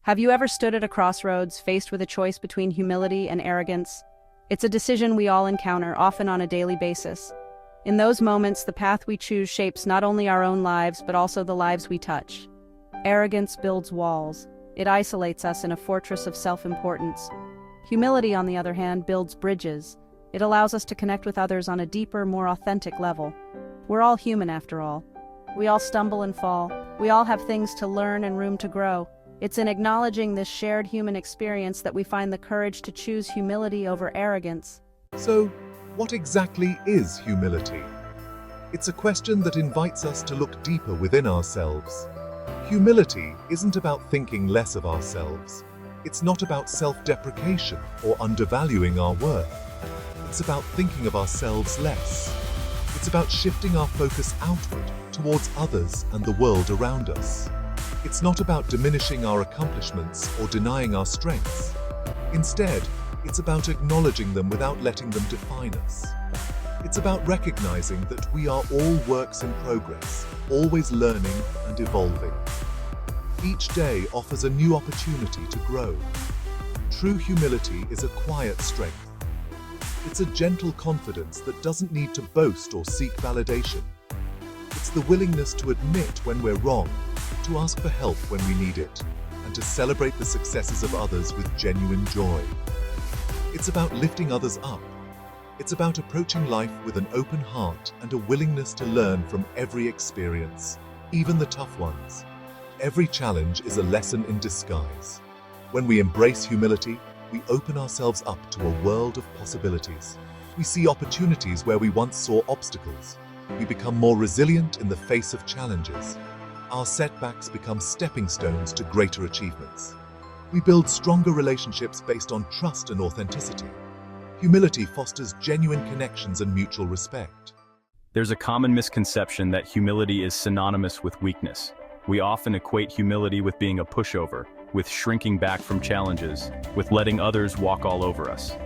Have you ever stood at a crossroads, faced with a choice between humility and arrogance? It's a decision we all encounter, often on a daily basis. In those moments, the path we choose shapes not only our own lives, but also the lives we touch. Arrogance builds walls. It isolates us in a fortress of self-importance. Humility, on the other hand, builds bridges. It allows us to connect with others on a deeper, more authentic level. We're all human, after all. We all stumble and fall. We all have things to learn and room to grow. It's in acknowledging this shared human experience that we find the courage to choose humility over arrogance. So, what exactly is humility? It's a question that invites us to look deeper within ourselves. Humility isn't about thinking less of ourselves. It's not about self-deprecation or undervaluing our worth. It's about thinking of ourselves less. It's about shifting our focus outward towards others and the world around us. It's not about diminishing our accomplishments or denying our strengths. Instead, it's about acknowledging them without letting them define us. It's about recognizing that we are all works in progress, always learning and evolving. Each day offers a new opportunity to grow. True humility is a quiet strength. It's a gentle confidence that doesn't need to boast or seek validation. It's the willingness to admit when we're wrong, to ask for help when we need it, and to celebrate the successes of others with genuine joy. It's about lifting others up. It's about approaching life with an open heart and a willingness to learn from every experience, even the tough ones. Every challenge is a lesson in disguise. When we embrace humility, we open ourselves up to a world of possibilities. We see opportunities where we once saw obstacles. We become more resilient in the face of challenges. Our setbacks become stepping stones to greater achievements. We build stronger relationships based on trust and authenticity. Humility fosters genuine connections and mutual respect. There's a common misconception that humility is synonymous with weakness. We often equate humility with being a pushover, with shrinking back from challenges, with letting others walk all over us.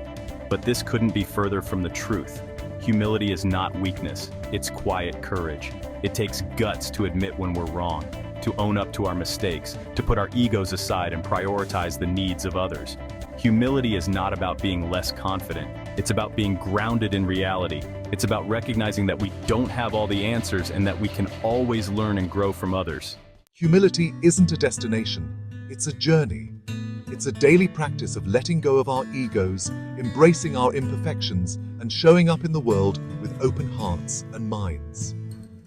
But this couldn't be further from the truth. Humility is not weakness, it's quiet courage. It takes guts to admit when we're wrong, to own up to our mistakes, to put our egos aside and prioritize the needs of others. Humility is not about being less confident. It's about being grounded in reality. It's about recognizing that we don't have all the answers and that we can always learn and grow from others. Humility isn't a destination, it's a journey. It's a daily practice of letting go of our egos, embracing our imperfections, and showing up in the world with open hearts and minds.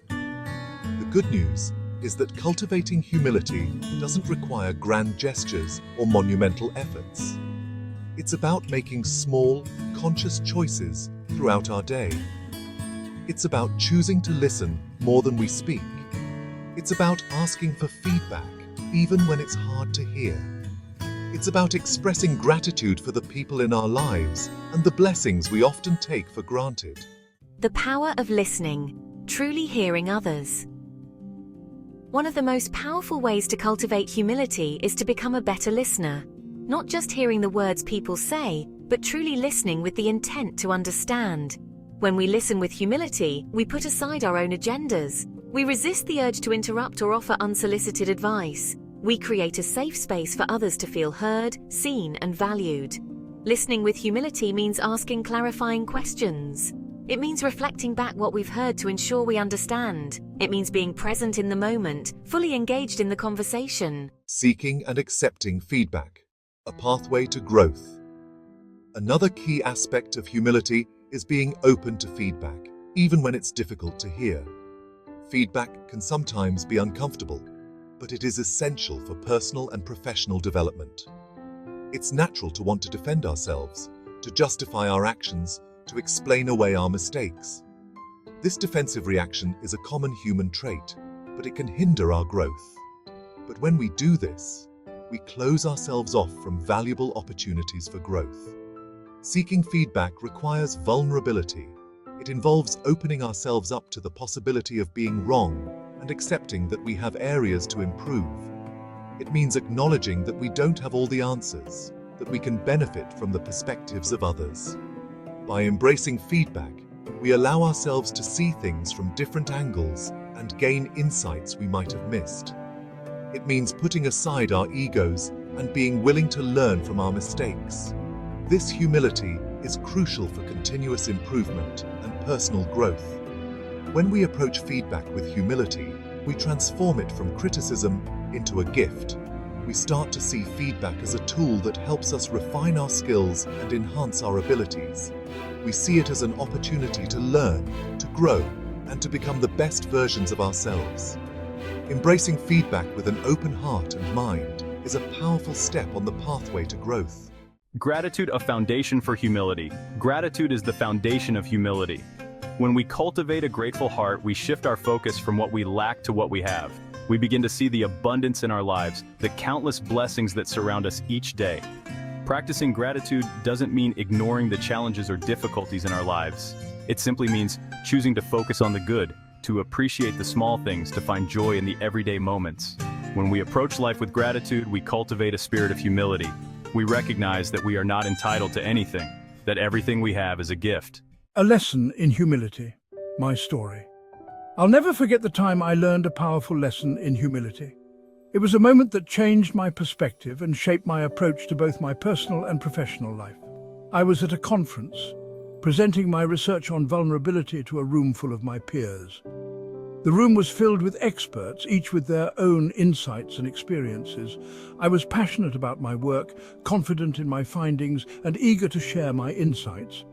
The good news is that cultivating humility doesn't require grand gestures or monumental efforts. It's about making small, conscious choices throughout our day. It's about choosing to listen more than we speak. It's about asking for feedback, even when it's hard to hear. It's about expressing gratitude for the people in our lives and the blessings we often take for granted. The power of listening, truly hearing others. One of the most powerful ways to cultivate humility is to become a better listener. Not just hearing the words people say, but truly listening with the intent to understand. When we listen with humility, we put aside our own agendas. We resist the urge to interrupt or offer unsolicited advice. We create a safe space for others to feel heard, seen, and valued. Listening with humility means asking clarifying questions. It means reflecting back what we've heard to ensure we understand. It means being present in the moment, fully engaged in the conversation. Seeking and accepting feedback, a pathway to growth. Another key aspect of humility is being open to feedback, even when it's difficult to hear. Feedback can sometimes be uncomfortable, but it is essential for personal and professional development. It's natural to want to defend ourselves, to justify our actions, to explain away our mistakes. This defensive reaction is a common human trait, but it can hinder our growth. But when we do this, we close ourselves off from valuable opportunities for growth. Seeking feedback requires vulnerability. It involves opening ourselves up to the possibility of being wrong and accepting that we have areas to improve. It means acknowledging that we don't have all the answers, that we can benefit from the perspectives of others. By embracing feedback, we allow ourselves to see things from different angles and gain insights we might have missed. It means putting aside our egos and being willing to learn from our mistakes. This humility is crucial for continuous improvement and personal growth. When we approach feedback with humility, we transform it from criticism into a gift. We start to see feedback as a tool that helps us refine our skills and enhance our abilities. We see it as an opportunity to learn, to grow, and to become the best versions of ourselves. Embracing feedback with an open heart and mind is a powerful step on the pathway to growth. Gratitude, a foundation for humility. Gratitude is the foundation of humility. When we cultivate a grateful heart, we shift our focus from what we lack to what we have. We begin to see the abundance in our lives, the countless blessings that surround us each day. Practicing gratitude doesn't mean ignoring the challenges or difficulties in our lives. It simply means choosing to focus on the good, to appreciate the small things, to find joy in the everyday moments. When we approach life with gratitude, we cultivate a spirit of humility. We recognize that we are not entitled to anything, that everything we have is a gift. A lesson in humility, my story. I'll never forget the time I learned a powerful lesson in humility. It was a moment that changed my perspective and shaped my approach to both my personal and professional life. I was at a conference, presenting my research on vulnerability to a room full of my peers. The room was filled with experts, each with their own insights and experiences. I was passionate about my work, confident in my findings, and eager to share my insights.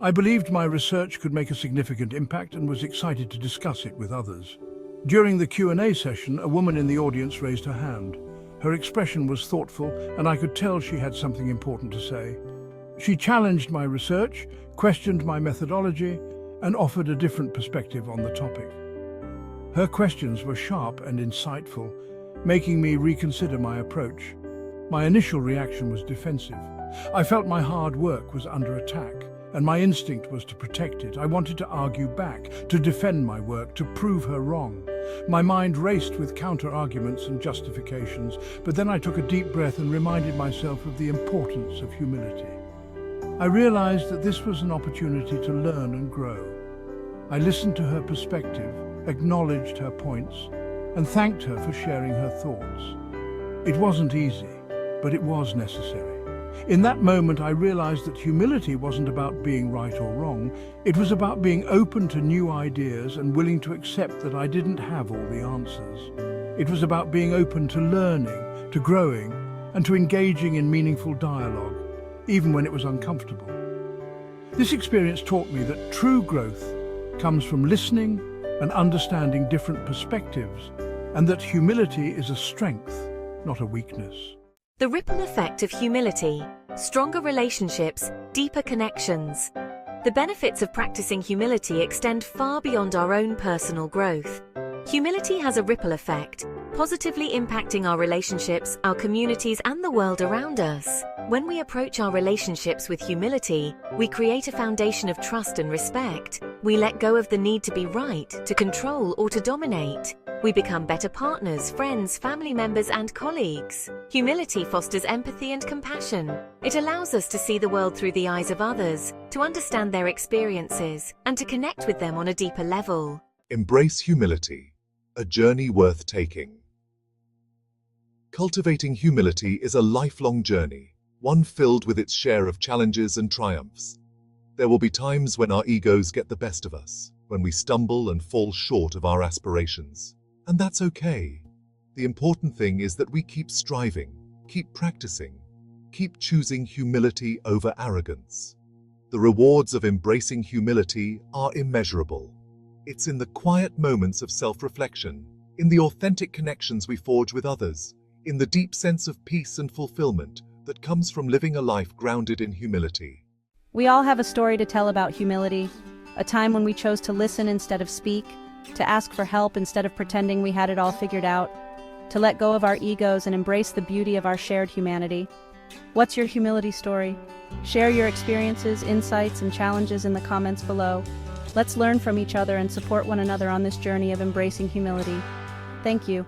I believed my research could make a significant impact and was excited to discuss it with others. During the Q&A session, a woman in the audience raised her hand. Her expression was thoughtful, and I could tell she had something important to say. She challenged my research, questioned my methodology, and offered a different perspective on the topic. Her questions were sharp and insightful, making me reconsider my approach. My initial reaction was defensive. I felt my hard work was under attack, and my instinct was to protect it. I wanted to argue back, to defend my work, to prove her wrong. My mind raced with counter-arguments and justifications, but then I took a deep breath and reminded myself of the importance of humility. I realized that this was an opportunity to learn and grow. I listened to her perspective, acknowledged her points, and thanked her for sharing her thoughts. It wasn't easy, but it was necessary. In that moment, I realized that humility wasn't about being right or wrong. It was about being open to new ideas and willing to accept that I didn't have all the answers. It was about being open to learning, to growing, and to engaging in meaningful dialogue, even when it was uncomfortable. This experience taught me that true growth comes from listening and understanding different perspectives, and that humility is a strength, not a weakness. The ripple effect of humility: stronger relationships, deeper connections. The benefits of practicing humility extend far beyond our own personal growth. Humility has a ripple effect, positively impacting our relationships, our communities, and the world around us. When we approach our relationships with humility, we create a foundation of trust and respect. We let go of the need to be right, to control, or to dominate. We become better partners, friends, family members, and colleagues. Humility fosters empathy and compassion. It allows us to see the world through the eyes of others, to understand their experiences, and to connect with them on a deeper level. Embrace humility, a journey worth taking. Cultivating humility is a lifelong journey, one filled with its share of challenges and triumphs. There will be times when our egos get the best of us, when we stumble and fall short of our aspirations. And that's okay. The important thing is that we keep striving, keep practicing, keep choosing humility over arrogance. The rewards of embracing humility are immeasurable. It's in the quiet moments of self-reflection, in the authentic connections we forge with others, in the deep sense of peace and fulfillment that comes from living a life grounded in humility. We all have a story to tell about humility, a time when we chose to listen instead of speak, to ask for help instead of pretending we had it all figured out, to let go of our egos and embrace the beauty of our shared humanity. What's your humility story? Share your experiences, insights, and challenges in the comments below. Let's learn from each other and support one another on this journey of embracing humility. Thank you.